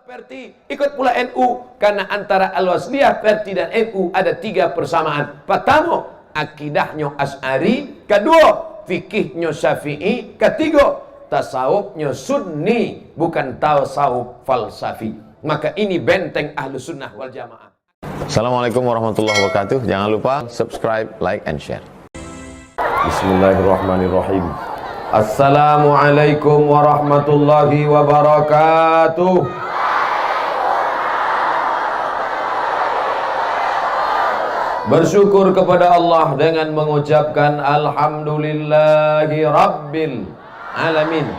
Perti, ikut pula NU, karena antara Al-Wasliyah, Perti dan NU ada 3 persamaan. Pertama, akidahnya Asy'ari. Kedua, fikihnya Syafi'i. Ketiga, tasawufnya Sunni, bukan tasawuf falsafi. Maka ini benteng Ahlus Sunnah wal Jamaah. Assalamualaikum warahmatullahi wabarakatuh. Jangan lupa subscribe, like, and share. Bismillahirrahmanirrahim. Assalamualaikum warahmatullahi wabarakatuh. Bersyukur kepada Allah dengan mengucapkan Alhamdulillahi Rabbil Alamin.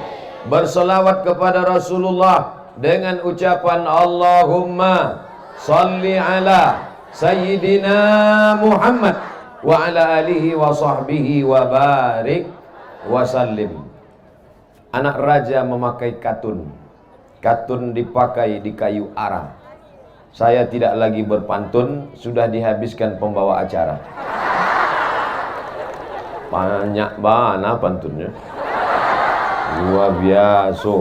Berselawat kepada Rasulullah dengan ucapan Allahumma salli ala Sayyidina Muhammad wa ala alihi wa sahbihi wa barik wa sallim. Anak raja memakai katun. Katun dipakai di kayu arang. Saya tidak lagi berpantun, sudah dihabiskan pembawa acara. Banyak mana pantunnya? Luar biasa.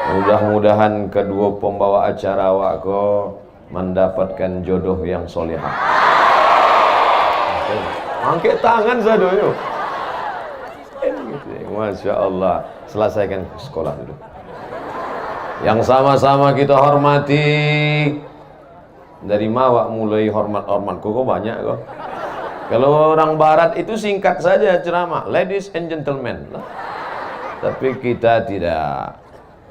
Mudah-mudahan kedua pembawa acara wako mendapatkan jodoh yang solehah. Angkat tangan sadoyo. Masya Allah. Selesaikan sekolah dulu. Yang sama-sama kita hormati. Dari mawak mulai hormat-hormat kok banyak kok. Kalau orang barat itu singkat saja ceramah, ladies and gentlemen. Tapi kita tidak.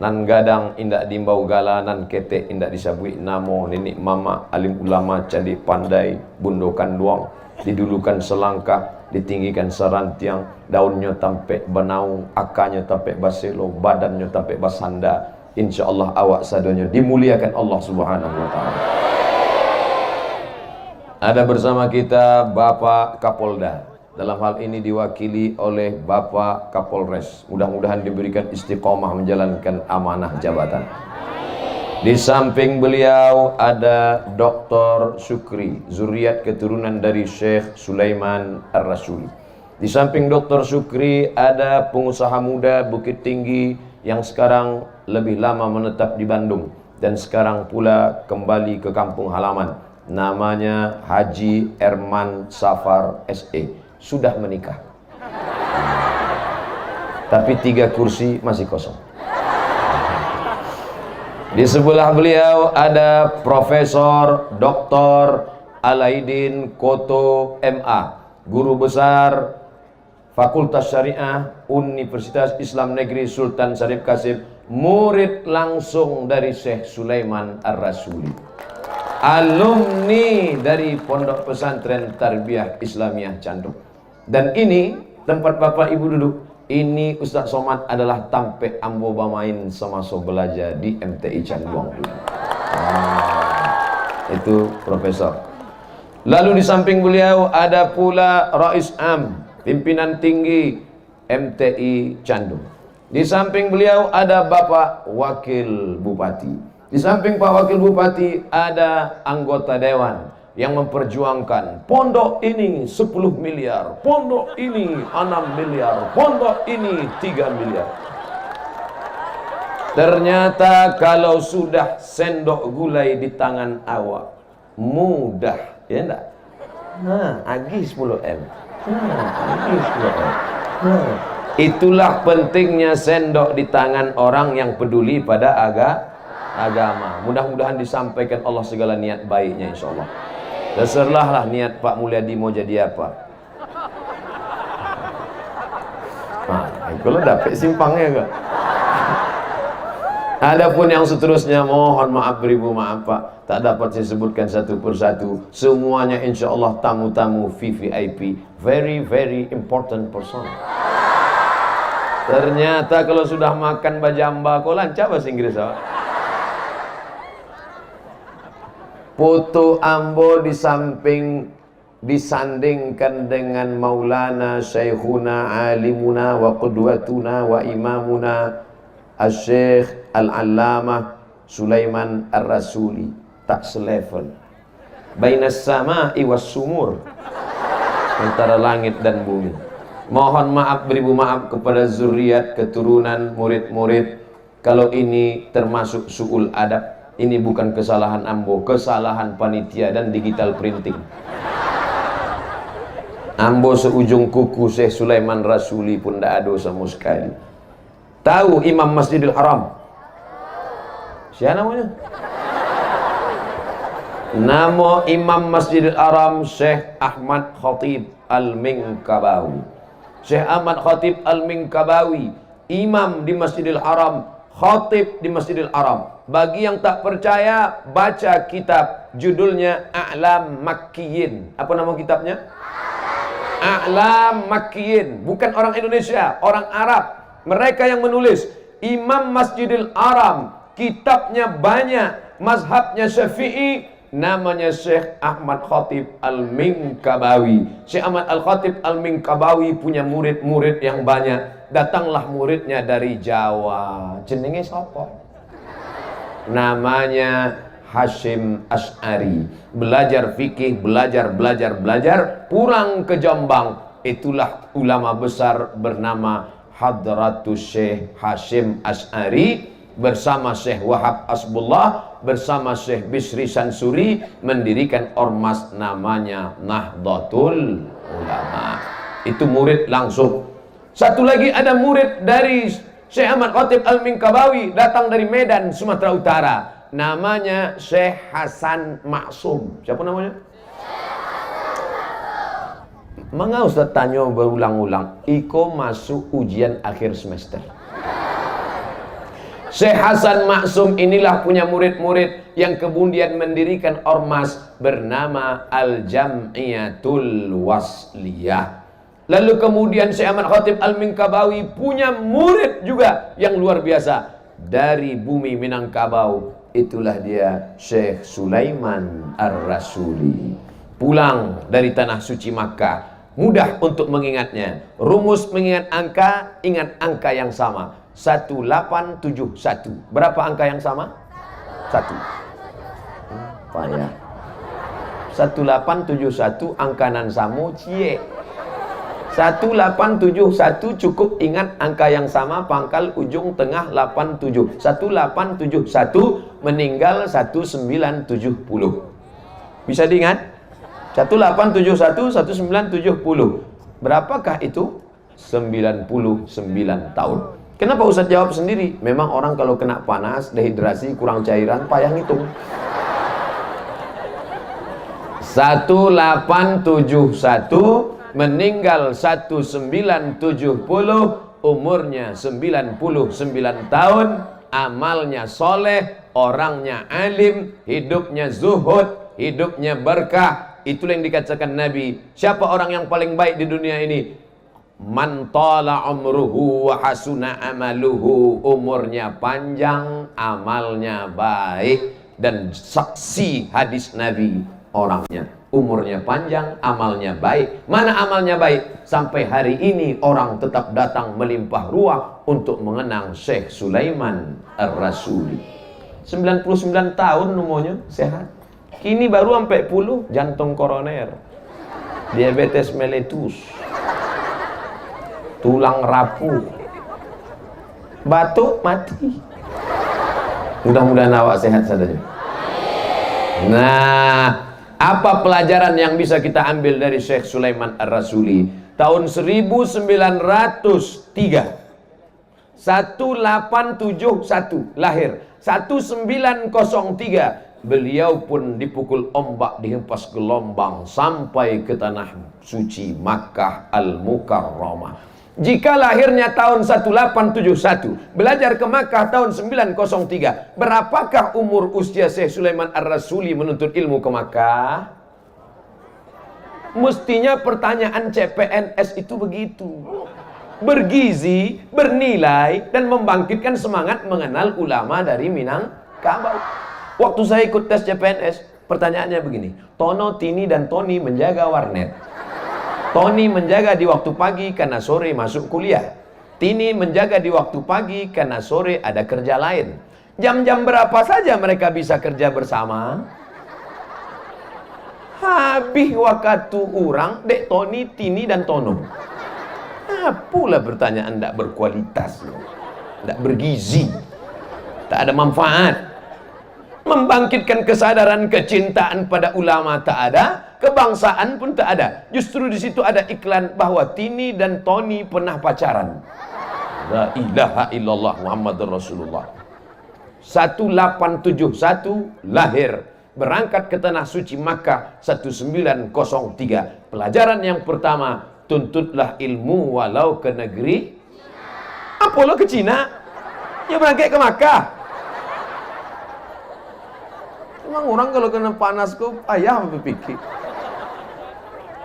Nan gadang indak dimbau gala, nan ketek indak disabui namo, nenek mama, alim ulama, candik pandai, bundokan duang, didulukan selangkah, ditinggikan serantiang, daunnya tampek benau, akanya tampek baselo, badannya tampek basanda. InsyaAllah awak sadonya dimuliakan Allah Subhanahu wa ta'ala. Ada bersama kita Bapak Kapolda. Dalam hal ini diwakili oleh Bapak Kapolres. Mudah-mudahan diberikan istiqomah menjalankan amanah jabatan. Di samping beliau ada Dr. Syukri, zuriat keturunan dari Syekh Sulaiman Ar-Rasuli. Di samping Dr. Syukri ada pengusaha muda Bukit Tinggi yang sekarang lebih lama menetap di Bandung dan sekarang pula kembali ke kampung halaman. Namanya Haji Erman Safar SE. Sudah menikah, tapi 3 kursi masih kosong. Di sebelah beliau ada Profesor Dr. Alaidin Koto MA, guru besar Fakultas Syariah Universitas Islam Negeri Sultan Syarif Qasim, murid langsung dari Syekh Sulaiman Ar-Rasuli, alumni dari Pondok Pesantren Tarbiyah Islamiyah Canduk. Dan ini tempat Bapak Ibu duduk. Ini Ustaz Somad adalah tampek ambo bamain semasa belajar di MTI Cangguang. Itu profesor. Lalu di samping beliau ada pula Rais Am, pimpinan tinggi MTI Candung. Di samping beliau ada Bapak Wakil Bupati. Di samping Pak Wakil Bupati ada anggota dewan yang memperjuangkan pondok ini 10 miliar, pondok ini 6 miliar, pondok ini 3 miliar. Ternyata kalau sudah sendok gulai di tangan awak, mudah, ya enggak? Agi 10 M. Agi 10 M. Itulah pentingnya sendok di tangan orang yang peduli pada agama. Mudah-mudahan disampaikan Allah segala niat baiknya insyaallah. Terserahlah niat Pak Mulyadi mau jadi apa. Kalau dapat simpangnya kok. Adapun yang seterusnya mohon maaf beribu maaf Pak, tak dapat saya sebutkan satu persatu. Semuanya insyaallah tamu-tamu VVIP, very very important person. Ternyata kalau sudah makan bajamba kok lancar bahasa Inggris Pak. Foto ambo di samping disandingkan dengan Maulana Syekhuna Alimuna wa Qudwatuna wa Imamuna Al-Syekh Al-Allamah Sulaiman Ar-Rasuli. Tak selevel. Bainas sama'i was sumur, antara langit dan bumi. Mohon maaf beribu maaf kepada zuriat, keturunan, murid-murid Kalau ini termasuk su'ul adab, ini bukan kesalahan Ambo, kesalahan panitia dan digital printing. Ambo seujung kuku Syekh Sulaiman Rasuli pun tidak ada sama sekali. Tahu Imam Masjidil Haram? Siapa namanya? Nama Imam Masjidil Haram Syekh Ahmad Khatib Al-Minkabawi. Syekh Ahmad Khatib Al-Minkabawi, imam di Masjidil Haram, khatib di Masjidil Haram. Bagi yang tak percaya, baca kitab judulnya A'lam Makkiyin. Apa nama kitabnya? A'lam Makkiyin. Bukan orang Indonesia, orang Arab. Mereka yang menulis. Imam Masjidil Haram, kitabnya banyak, mazhabnya Syafi'i, namanya Syekh Ahmad Khatib Al-Minkabawi. Syekh Ahmad Al-Khatib Al-Minkabawi punya murid-murid yang banyak. Datanglah muridnya dari Jawa. Jenenge sapa? Namanya Hasyim Asy'ari. Belajar fikih, belajar, pulang ke Jombang. Itulah ulama besar bernama Hadratus Syekh Hasyim Asy'ari bersama Syekh Wahab Asbullah, bersama Syekh Bisri Sansuri mendirikan ormas namanya Nahdlatul Ulama. Itu murid langsung. Satu lagi ada murid dari Syekh Ahmad Khatib Al-Minkabawi, datang dari Medan, Sumatera Utara. Namanya Syekh Hasan Maksum. Siapa namanya? Mengapa Ustaz tanya berulang-ulang? Iko masuk ujian akhir semester. Syekh Hasan Maksum inilah punya murid-murid yang kemudian mendirikan ormas bernama Al-Jam'iyatul Wasliyah. Lalu kemudian Syekh Ahmad Khatib Al-Minkabawi punya murid juga yang luar biasa dari bumi Minangkabau. Itulah dia Syekh Sulaiman Ar-Rasuli. Pulang dari tanah suci Makkah. Mudah untuk mengingatnya. Rumus mengingat angka, ingat angka yang sama. 1871. Berapa angka yang sama? 1. Payah. 1871 angka nan samo cie. 1871 cukup ingat angka yang sama, pangkal ujung tengah 87. 1871 meninggal 1970. Bisa diingat? 1871 1970. Berapakah itu? 99 tahun. Kenapa Ustaz jawab sendiri? Memang orang kalau kena panas, dehidrasi, kurang cairan, payah ngitung. 1871 meninggal 1970, umurnya 99 tahun, amalnya soleh, orangnya alim, hidupnya zuhud, hidupnya berkah. Itulah yang dikatakan Nabi. Siapa orang yang paling baik di dunia ini? Man tala umruhu wa hasuna amaluhu. Umurnya panjang, amalnya baik. Dan saksi hadis Nabi, orangnya umurnya panjang, amalnya baik. Mana amalnya baik? Sampai hari ini orang tetap datang melimpah ruah untuk mengenang Syekh Sulaiman Ar-Rasuli. 99 tahun umurnya, sehat. Kini baru sampai 10, jantung koroner, diabetes meletus, tulang rapuh, batuk mati. Mudah-mudahan awak sehat saja. Nah, apa pelajaran yang bisa kita ambil dari Syekh Sulaiman Ar-Rasuli? Tahun 1903, 1871 lahir, 1903 beliau pun dipukul ombak, dihempas gelombang sampai ke tanah suci Makkah Al-Mukarramah. Jika lahirnya tahun 1871, belajar ke Makkah tahun 903, berapakah umur usia Syekh Sulaiman Ar-Rasuli menuntut ilmu ke Makkah? Mestinya pertanyaan CPNS itu begitu. Bergizi, bernilai, dan membangkitkan semangat mengenal ulama dari Minangkabau. Waktu saya ikut tes CPNS, pertanyaannya begini. Tono, Tini, dan Tony menjaga warnet. Tony menjaga di waktu pagi karena sore masuk kuliah. Tini menjaga di waktu pagi karena sore ada kerja lain. Jam-jam berapa saja mereka bisa kerja bersama? Habis waktu orang dek Tony, Tini, dan Tono. Apalah pertanyaan tidak berkualitas, tidak bergizi. Tak ada manfaat. Membangkitkan kesadaran kecintaan pada ulama tak ada, kebangsaan pun tak ada. Justru di situ ada iklan bahwa Tini dan Tony pernah pacaran. La ilaha illallah Muhammadur Rasulullah. 1871 lahir, berangkat ke tanah suci Makkah 1903. Pelajaran yang pertama, tuntutlah ilmu walau ke negeri. Apa lo ke Cina? Ya berangkat ke Makkah. Emang orang kalau kena panas kok ayah berpikir.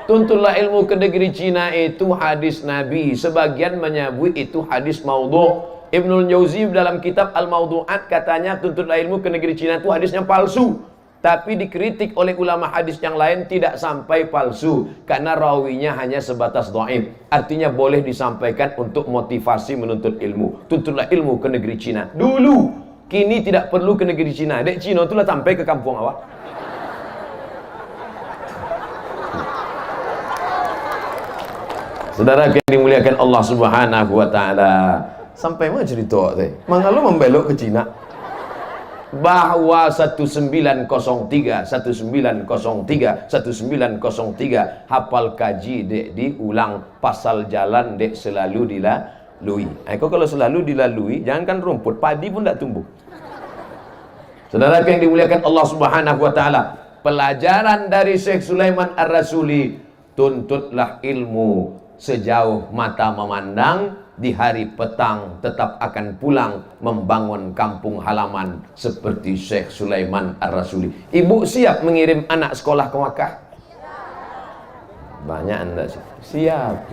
Tuntutlah ilmu ke negeri Cina itu hadis Nabi. Sebagian menyebut itu hadis maudhu'. Ibnul Jauzi dalam kitab Al-Mawdu'at katanya tuntutlah ilmu ke negeri Cina itu hadisnya palsu. Tapi dikritik oleh ulama hadis yang lain tidak sampai palsu, karena rawinya hanya sebatas dhaif. Artinya boleh disampaikan untuk motivasi menuntut ilmu. Tuntutlah ilmu ke negeri Cina dulu. Kini tidak perlu ke negeri Cina. Dek Cina itulah sampai ke kampung awak. Saudara yang dimuliakan Allah Subhanahu wa taala. Sampai mana cerita tadi? Mangalo membelok ke Cina. Bahwa 1903 hafal kaji dek diulang, pasal jalan dek selalu dilalui. Kalau selalu dilalui, jangankan rumput, padi pun tak tumbuh. Saudara yang dimuliakan Allah Subhanahu wa taala, pelajaran dari Syekh Sulaiman Ar-Rasuli, tuntutlah ilmu sejauh mata memandang, di hari petang tetap akan pulang membangun kampung halaman seperti Syekh Sulaiman Ar-Rasuli. Ibu siap mengirim anak sekolah ke Makkah? Banyak anda siap.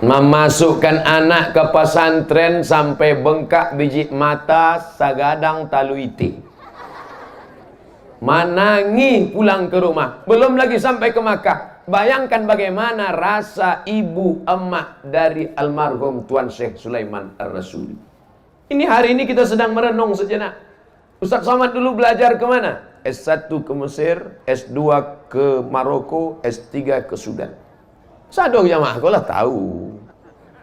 Memasukkan anak ke pesantren sampai bengkak biji mata, sagadang taluiti. Manangi pulang ke rumah, belum lagi sampai ke Makkah. Bayangkan bagaimana rasa ibu emak dari almarhum Tuan Syekh Sulaiman Ar-Rasuli. Ini hari ini kita sedang merenung sejenak. Ustaz Somad dulu belajar ke mana? S1 ke Mesir, S2 ke Maroko, S3 ke Sudan. Sadok jamaah kau lah tahu.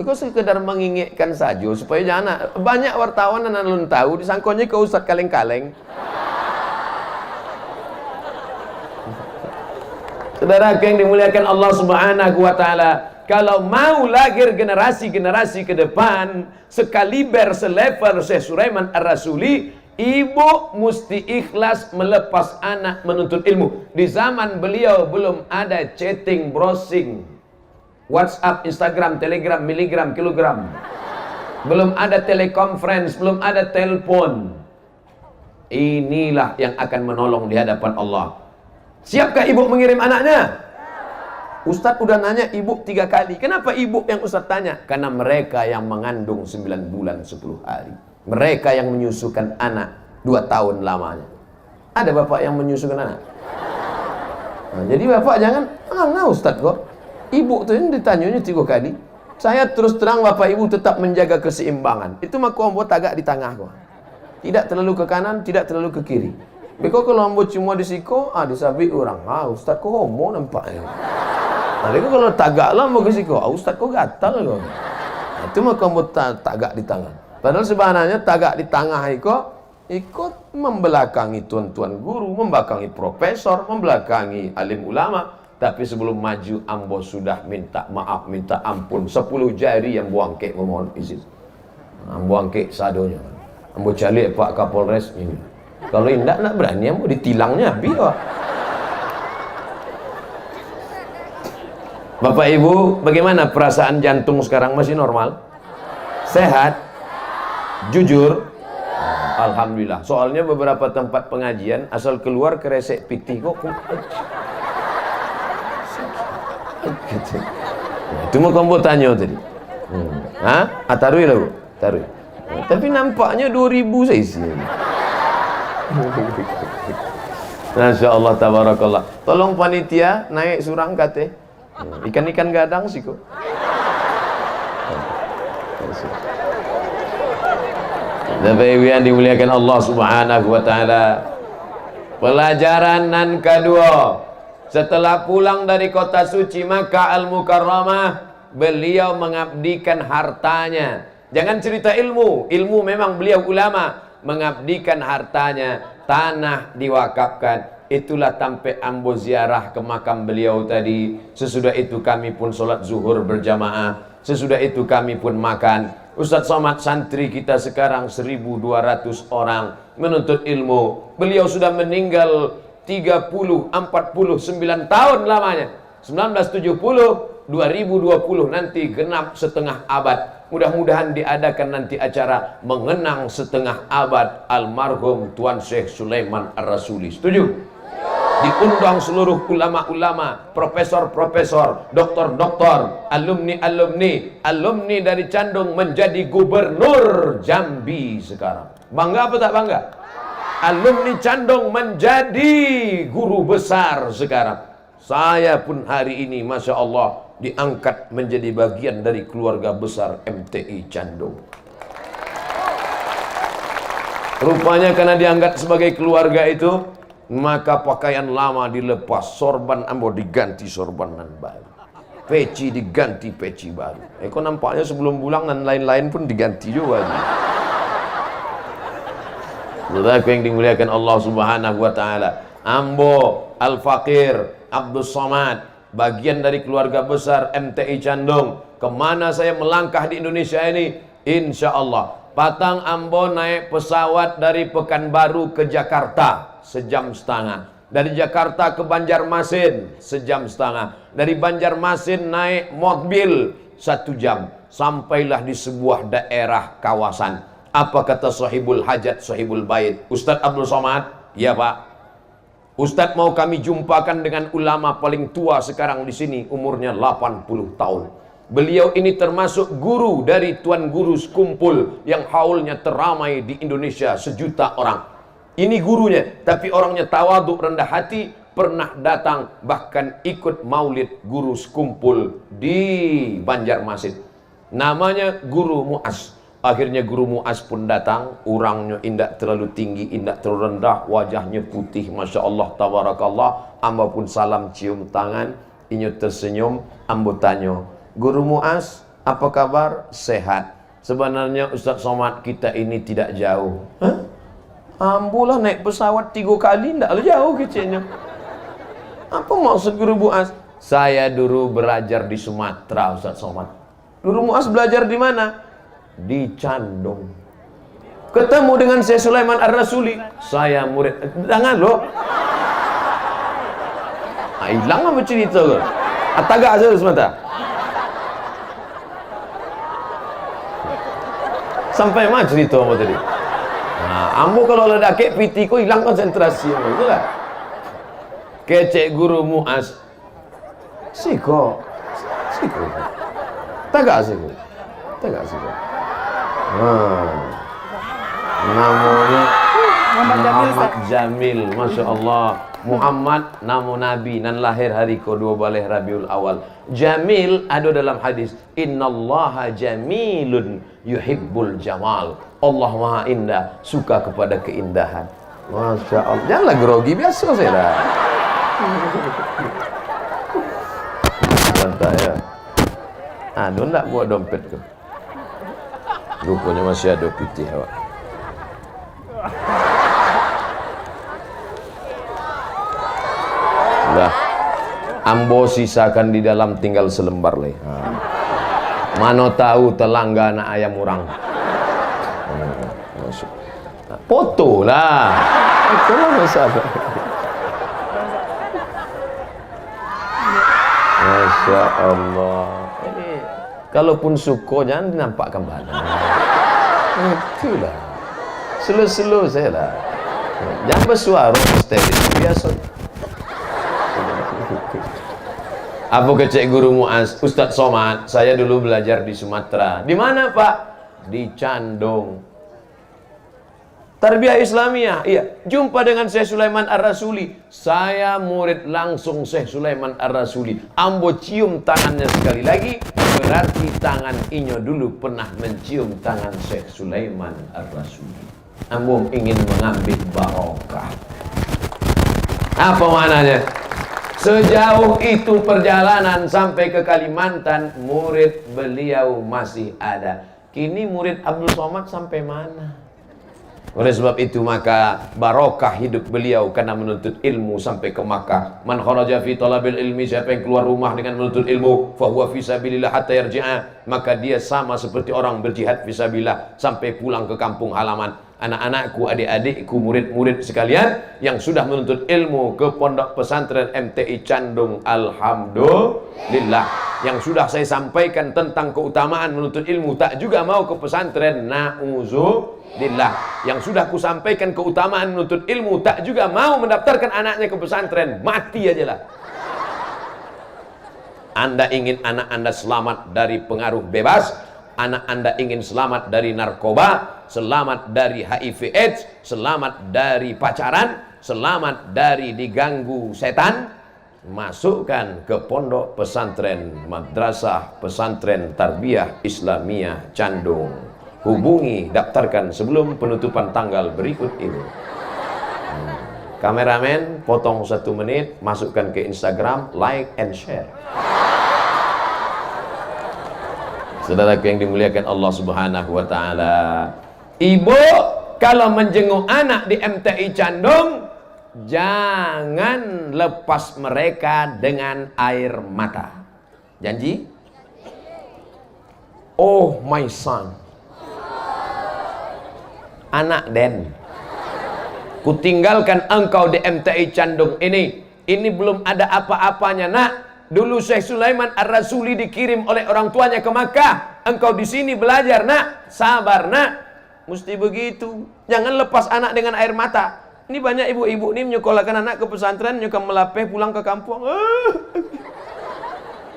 Kau sekedar mengingatkan saja supaya jangan banyak wartawan yang belum tahu disangkonya ke Ustaz kaleng-kaleng. Saudara yang dimuliakan Allah Subhanahu wa taala, kalau mau lahir generasi-generasi ke depan sekaliber selevel Syekh Sulaiman Ar-Rasuli, ibu mesti ikhlas melepas anak menuntut ilmu. Di zaman beliau belum ada chatting, browsing, WhatsApp, Instagram, Telegram, miligram, kilogram. Belum ada telekonferensi, belum ada telepon. Inilah yang akan menolong di hadapan Allah. Siapkah ibu mengirim anaknya? Ustadz udah nanya ibu 3 kali. Kenapa ibu yang Ustadz tanya? Karena mereka yang mengandung 9 bulan 10 hari. Mereka yang menyusukan anak 2 tahun lamanya. Ada bapak yang menyusukan anak? Nah, jadi bapak jangan, Ustadz kok. Ibu tuh yang ditanyanya 3 kali. Saya terus terang bapak ibu tetap menjaga keseimbangan. Itu maka ambo tagak di tengah kok. Tidak terlalu ke kanan, tidak terlalu ke kiri. Beko kalau ambo cuma di siko, disabi orang. Ustaz kok homo nampaknya. Nah, kalau tagak lah ambo ke siko, Ustaz kok gatal kok. Nah, itu maka ambo tagak di tangan. Padahal sebenarnya tagak di tengah ikut membelakangi tuan-tuan guru, membelakangi profesor, membelakangi alim ulama. Tapi sebelum maju ambo sudah minta maaf, minta ampun. 10 jari yang buangke memohon izin. Ambo angke sadonya. Ambo calik Pak Kapolres ini. Kalau indak nak berani ambo ditilangnya biar. Bapak Ibu, bagaimana perasaan jantung sekarang? Masih normal? Sehat? Jujur? Alhamdulillah. Soalnya beberapa tempat pengajian asal keluar keresek pitih kok. Itu mau kamu tanya tadi. Tarui lah bu, tarui. Tapi nampaknya 2000 saya isi. Masya Allah tabarakallah. Tolong panitia naik surang kate. Ikan-ikan gadang sih kok. Bapak Ibu yang dimuliakan Allah Subhanahu wa taala. Pelajaran nan kedua, setelah pulang dari kota suci Makkah Al-Mukarramah, beliau mengabdikan hartanya Jangan cerita ilmu. Ilmu memang beliau ulama, mengabdikan hartanya, tanah diwakafkan. Itulah sampai ambo ziarah ke makam beliau tadi. Sesudah itu kami pun sholat zuhur berjamaah. Sesudah itu kami pun makan. Ustadz Somad, santri kita sekarang 1.200 orang menuntut ilmu. Beliau sudah meninggal 49 tahun lamanya. 1970, 2020 nanti genap setengah abad. Mudah-mudahan diadakan nanti acara mengenang setengah abad almarhum Tuan Syekh Sulaiman Ar-Rasuli. Setuju? Diundang seluruh ulama-ulama, profesor-profesor, doktor-doktor, alumni dari Candung menjadi gubernur Jambi sekarang. Bangga apa tak bangga? Alumni Candung menjadi guru besar sekarang. Saya pun hari ini, Masya Allah, diangkat menjadi bagian dari keluarga besar MTI Candung. Rupanya karena diangkat sebagai keluarga itu, maka pakaian lama dilepas, sorban ambo diganti sorbanan baru, peci diganti peci baru. Kok nampaknya sebelum pulang dan lain-lain pun diganti juga. Saudaraku yang dimuliakan Allah Subhanahu wa taala, ambo Al-Fakir Abdul Somad, bagian dari keluarga besar MTI Candung. Kemana saya melangkah di Indonesia ini? Insya Allah patang ambo naik pesawat dari Pekanbaru ke Jakarta 1,5 jam. Dari Jakarta ke Banjarmasin 1,5 jam. Dari Banjarmasin naik mobil 1 jam. Sampailah di sebuah daerah kawasan. Apa kata sahibul hajat, sahibul bait? Ustadz Abdul Somad, ya Pak. Ustadz mau kami jumpakan dengan ulama paling tua sekarang di sini, umurnya 80 tahun. Beliau ini termasuk guru dari Tuan Guru Sekumpul yang haulnya teramai di Indonesia 1 juta orang. Ini gurunya, tapi orangnya tawaduk, rendah hati, pernah datang bahkan ikut maulid Guru Sekumpul di Banjarmasin. Namanya Guru Mu'az. Akhirnya Guru Mu'az pun datang. Orangnya indak terlalu tinggi, indak terlalu rendah, wajahnya putih, Masya Allah, tabarakallah. Amba pun salam cium tangan, inyo tersenyum. Ambo tanya, Guru Mu'az, apa kabar? Sehat. Sebenarnya Ustadz Somad, kita ini tidak jauh. Hah? Ambulah naik pesawat 3 kali, tidak jauh kecilnya. Apa maksud Guru Mu'az? Saya dulu belajar di Sumatera, Ustadz Somad. Guru Mu'az belajar di mana? Di Candung. Ketemu dengan Syekh Sulaiman Ar-Rasuli. Saya murid. Jangan loh. Hilang apa cerita lo? Atagak saja semata. Sampai mana cerita apa tadi? Nah, ambo kalau ledak kek piti ko hilang konsentrasi, betul tak? Kecek Guru Mu'az. Siko. Tagak siko. Namanya Muhammad Jamil, Masya Allah. Muhammad nama Nabi dan lahir hari ke-2 Rabiul Awal. Jamil ada dalam hadis, Innallaha jamilun yuhibbul jamal. Allah Maha Indah, suka kepada keindahan. Masya Allah. Janganlah grogi, biasa saya dah. Santai ya. Aduh, nak buat dompet ke? Rupanya masih ada putih awak. Dah, ambo sisakan di dalam tinggal selembar leh. Mano tahu telangga anak ayam orang. Foto lah. Itu lah masalah. Masya Allah. Ini kalaupun suko jangan dinampakkan badan. Itulah. Slow-slow saya lah. Jangan bersuara steril. Biasa. Apa kecek Guru Mu'az? Ustadz Somad, saya dulu belajar di Sumatera. Di mana Pak? Di Candung. Tarbiyah Islamiyah, iya. Jumpa dengan Syekh Sulaiman Ar-Rasuli. Saya murid langsung Syekh Sulaiman Ar-Rasuli. Ambo cium tangannya sekali lagi. Berarti tangan inyo dulu pernah mencium tangan Syekh Sulaiman Ar-Rasuli. Ambo ingin mengambil barokah. Apa maknanya? Sejauh itu perjalanan sampai ke Kalimantan, murid beliau masih ada. Kini murid Abdul Somad sampai mana? Oleh sebab itu maka barokah hidup beliau karena menuntut ilmu sampai ke Makkah. Man kharaja fi talabil ilmi, siapa yang keluar rumah dengan menuntut ilmu, fa huwa fi sabilillah hatta yarji'a, maka dia sama seperti orang berjihad fi sabilillah sampai pulang ke kampung halaman. Anak-anakku, adik-adikku, murid-murid sekalian yang sudah menuntut ilmu ke pondok pesantren MTI Candung, alhamdulillah. Yang sudah saya sampaikan tentang keutamaan menuntut ilmu tak juga mau ke pesantren, na'udzubillah. Yang sudah ku sampaikan keutamaan menuntut ilmu tak juga mau mendaftarkan anaknya ke pesantren, mati aja lah. Anda ingin anak Anda selamat dari pengaruh bebas, anak Anda ingin selamat dari narkoba, selamat dari HIV AIDS, selamat dari pacaran, selamat dari diganggu setan, masukkan ke pondok pesantren Madrasah Pesantren Tarbiyah Islamiyah Candung. Hubungi, daftarkan sebelum penutupan tanggal berikut ini. Kameramen, potong 1 menit, masukkan ke Instagram, like and share. Saudaraku yang dimuliakan Allah Subhanahu wa taala, ibu kalau menjenguk anak di MTI Candung, jangan lepas mereka dengan air mata. Janji? Oh my son, anak Den, kutinggalkan engkau di MTI Candung ini belum ada apa-apanya nak. Dulu Syekh Sulaiman Ar-Rasuli dikirim oleh orang tuanya ke Makkah. Engkau di sini belajar nak, sabar nak. Mesti begitu. Jangan lepas anak dengan air mata. Ini banyak ibu-ibu nih menyekolahkan anak ke pesantren, nyuka melapeh pulang ke kampung.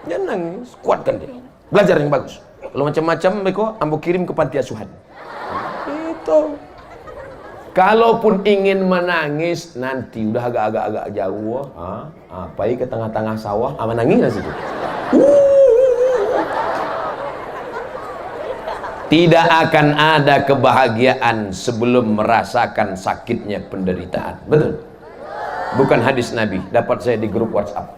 Jangan nangis, kuatkan dia. Belajar yang bagus. Kalau macam-macam beko, ambo kirim ke panti asuhan. Itu. Kalaupun ingin menangis nanti udah agak-agak jauh, apai ke tengah-tengah sawah, menangis lah situ. Tidak akan ada kebahagiaan sebelum merasakan sakitnya penderitaan. Betul? Bukan hadis Nabi, dapat saya di grup WhatsApp.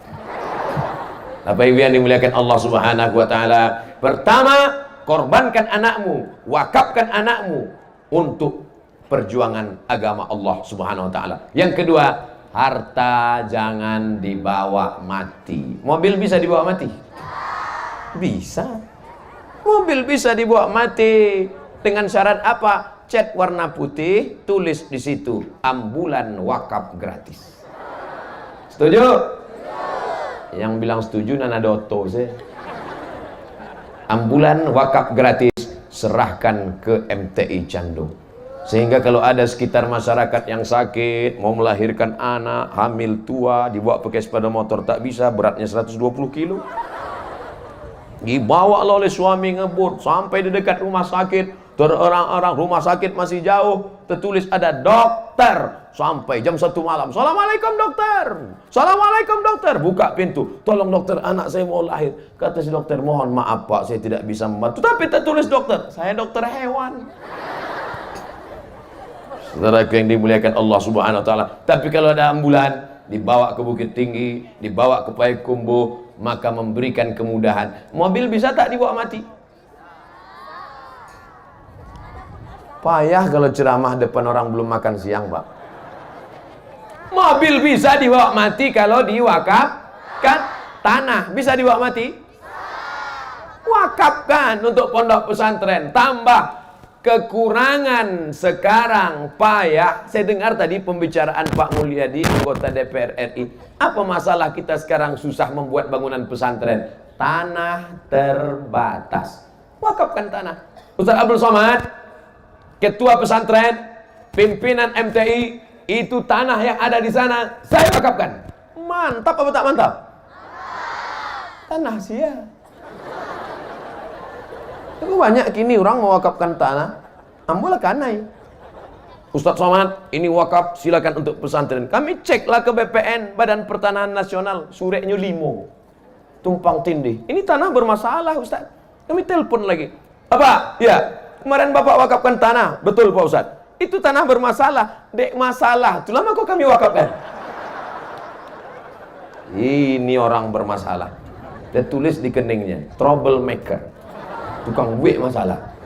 Bapak Ibu yang dimuliakan Allah Subhanahu wa taala, pertama, korbankan anakmu, wakafkan anakmu untuk perjuangan agama Allah Subhanahu wa taala. Yang kedua, harta jangan dibawa mati. Mobil bisa dibawa mati? Bisa. Mobil bisa dibawa mati dengan syarat apa? Cat warna putih, tulis di situ ambulan wakaf gratis. Setuju? Yang bilang setuju nana doto sih. Ambulan wakaf gratis, serahkan ke MTI Candung. Sehingga kalau ada sekitar masyarakat yang sakit, mau melahirkan anak, hamil tua, dibawa pakai sepeda motor tak bisa, beratnya 120 kilo. Dibawa oleh suami ngebut sampai di dekat rumah sakit. Orang-orang rumah sakit masih jauh, tertulis ada dokter. Sampai jam 1 malam, Assalamualaikum dokter, Assalamualaikum dokter. Buka pintu, tolong dokter, anak saya mau lahir. Kata si dokter, mohon maaf pak, saya tidak bisa membantu. Tapi tertulis dokter, saya dokter hewan. Saudara yang dimuliakan Allah Subhanahu wa taala. Tapi kalau ada ambulan, dibawa ke Bukit Tinggi, dibawa ke Payakumbuh, maka memberikan kemudahan. Mobil bisa tak dibawa mati? Payah kalau ceramah depan orang belum makan siang, Pak. Mobil bisa dibawa mati kalau diwakafkan. Tanah bisa dibawa mati? Wakafkan untuk pondok pesantren. Tambah kekurangan sekarang payah. Saya dengar tadi pembicaraan Pak Mulyadi, anggota DPR RI. Apa masalah kita sekarang susah membuat bangunan pesantren? Tanah terbatas. Wakafkan tanah. Ustaz Abdul Somad, ketua pesantren, pimpinan MTI, itu tanah yang ada di sana saya wakafkan. Mantap apa tak mantap? Tanah sia. Itu banyak kini orang mewakafkan tanah. Ambola kanai. Ustaz Somad, ini wakaf, silakan untuk pesantren. Kami ceklah ke BPN, Badan Pertanahan Nasional, sureknya 5. Tumpang tindih. Ini tanah bermasalah, Ustaz. Kami telepon lagi. Bapak, ya, kemarin Bapak wakafkan tanah. Betul Pak Ustaz. Itu tanah bermasalah. Dek masalah. Itu lama kok kami wakafkan. Ini orang bermasalah. Dia tulis di keningnya, troublemaker. Tukang buik masalah.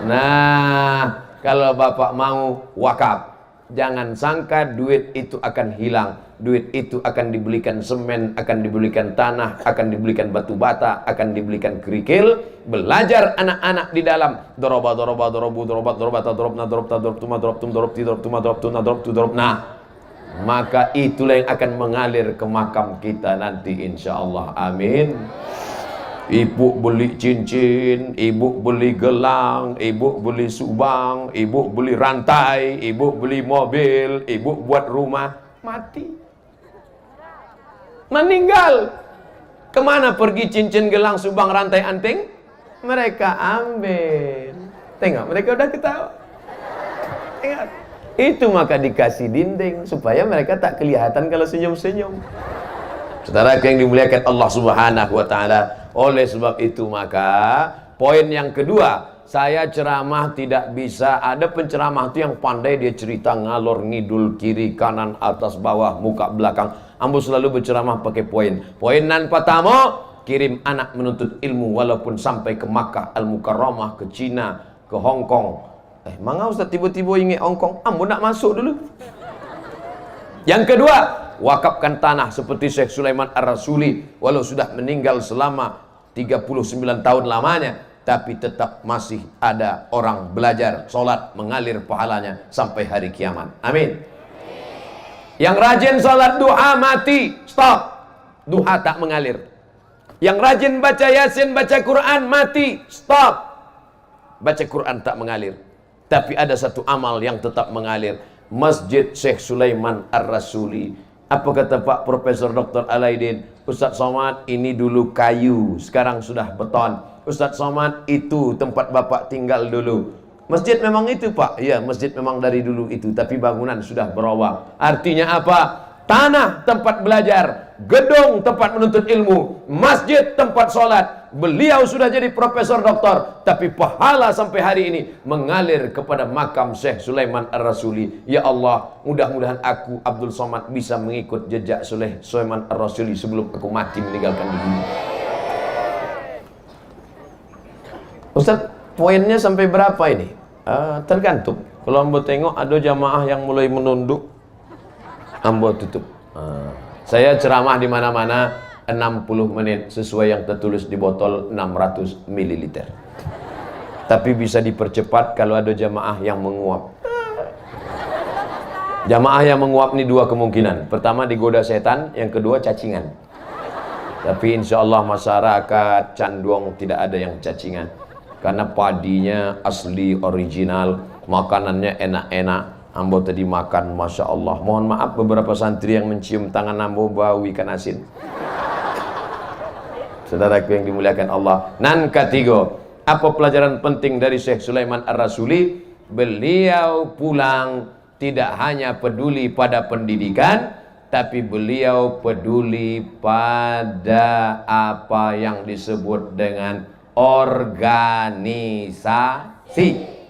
Nah, kalau Bapak mau wakaf, jangan sangka duit itu akan hilang. Duit itu akan dibelikan semen, akan dibelikan tanah, akan dibelikan batu bata, akan dibelikan kerikil. Belajar anak-anak di dalam doroba doroba dorobu dorobat dorobata dorobna dorobta dorobtuma dorobtum dorobti dorobtuma dorobtuna dorobtu dorob. Nah, maka itulah yang akan mengalir ke makam kita nanti insyaallah. Amin. Ibu beli cincin, ibu beli gelang, ibu beli subang, ibu beli rantai, ibu beli mobil, ibu buat rumah, mati. Meninggal. Kemana pergi cincin, gelang, subang, rantai, anting? Mereka ambil. Tengok, mereka udah ketawa. Ingat. Itu maka dikasih dinding supaya mereka tak kelihatan kalau senyum-senyum. Saudara yang dimuliakan Allah Subhanahu wa taala. Oleh sebab itu maka poin yang kedua, saya ceramah tidak bisa ada penceramah itu yang pandai dia cerita ngalor ngidul kiri kanan atas bawah muka belakang. Ambo selalu berceramah pakai poin. Poin nan pertama, kirim anak menuntut ilmu walaupun sampai ke Makkah Al-Mukarramah, ke Cina, ke Hong Kong. Mangga Ustaz tiba-tiba ingat Hong Kong? Ambo nak masuk dulu. Yang kedua, wakafkan tanah seperti Syekh Sulaiman Ar-Rasuli, walau sudah meninggal selama 39 tahun lamanya, tapi tetap masih ada orang belajar, sholat, mengalir pahalanya sampai hari kiamat. Amin. Yang rajin sholat duha mati, stop. Duha tak mengalir. Yang rajin baca Yasin, baca Quran mati, stop. Baca Quran tak mengalir. Tapi ada satu amal yang tetap mengalir. Masjid Syekh Sulaiman Ar-Rasuli. Apa kata Pak Profesor Dr. Alaidin? Ustaz Somad, ini dulu kayu, sekarang sudah beton. Ustaz Somad, itu tempat Bapak tinggal dulu. Masjid memang itu Pak. Ya, masjid memang dari dulu itu, tapi bangunan sudah berubah. Artinya apa? Tanah tempat belajar, gedung tempat menuntut ilmu, masjid tempat sholat. Beliau sudah jadi profesor doktor, tapi pahala sampai hari ini mengalir kepada makam Syekh Sulaiman Ar-Rasuli. Ya Allah, mudah-mudahan aku Abdul Somad bisa mengikut jejak Sulaiman Ar-Rasuli sebelum aku mati meninggalkan dunia. Ustaz, poinnya sampai berapa ini? Tergantung. Kalau ambo tengok ada jamaah yang mulai menunduk, ambo tutup. Saya ceramah di mana-mana 60 menit sesuai yang tertulis di botol 600 ml. Tapi bisa dipercepat kalau ada jamaah yang menguap. Jamaah yang menguap ini dua kemungkinan. Pertama digoda setan, yang kedua cacingan. Tapi insya Allah masyarakat Canduang tidak ada yang cacingan. Karena padinya asli original, makanannya enak-enak. Ambo tadi makan, Masya Allah. Mohon maaf beberapa santri yang mencium tangan ambo bau ikan asin. Saudaraku yang dimuliakan Allah. Nan ketiga, apa pelajaran penting dari Syekh Sulaiman Ar-Rasuli? Beliau pulang tidak hanya peduli pada pendidikan, tapi beliau peduli pada apa yang disebut dengan organisasi.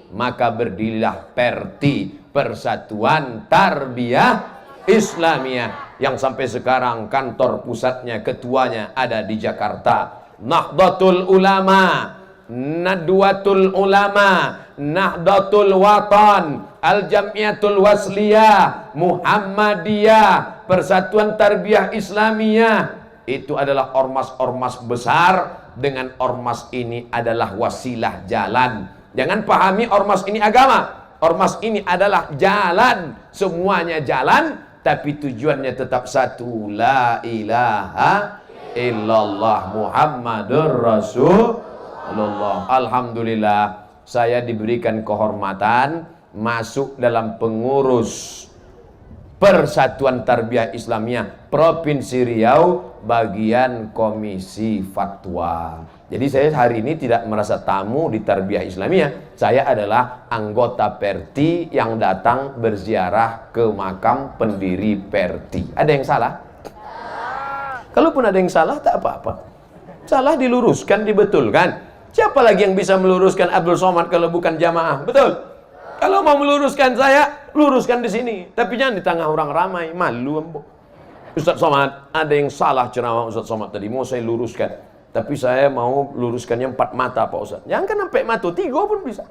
Maka berdirilah Perti, Persatuan Tarbiyah Islamiyah, yang sampai sekarang kantor pusatnya, ketuanya ada di Jakarta. Nahdlatul Ulama, Nadwatul Ulama, Nahdlatul Watan, Al-Jamiatul Wasliyah, Muhammadiyah, Persatuan Tarbiyah Islamiyah. Itu adalah ormas-ormas besar. Dengan ormas ini adalah wasilah jalan. Jangan pahami ormas ini agama. Ormas ini adalah jalan. Semuanya jalan, tapi tujuannya tetap satu. La ilaha illallah Muhammadur Rasulullah. Alhamdulillah, saya diberikan kehormatan masuk dalam pengurus Persatuan Tarbiyah Islamiyah Provinsi Riau, bagian Komisi Fatwa. Jadi saya hari ini tidak merasa tamu di Tarbiyah Islamiyah. Saya adalah anggota Perti yang datang berziarah ke makam pendiri Perti. Ada yang salah? Kalaupun ada yang salah, tak apa-apa. Salah diluruskan, dibetulkan. Siapa lagi yang bisa meluruskan Abdul Somad kalau bukan jamaah? Betul? Kalau mau meluruskan saya, luruskan di sini. Tapi jangan di tengah orang ramai. Malu ambo. Ustaz Somad, ada yang salah ceramah Ustaz Somad tadi, mau saya luruskan. Tapi saya mau luruskannya 4 mata Pak Ustaz. Jangan kan sampai mata, 3 pun bisa.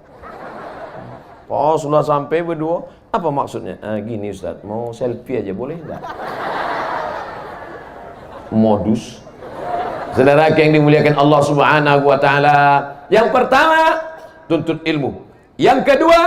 Oh, sudah sampai berdua. Apa maksudnya? Gini Ustaz, mau selfie aja boleh enggak? Modus. Saudara yang dimuliakan Allah Subhanahu wa taala, yang pertama tuntut ilmu. Yang kedua,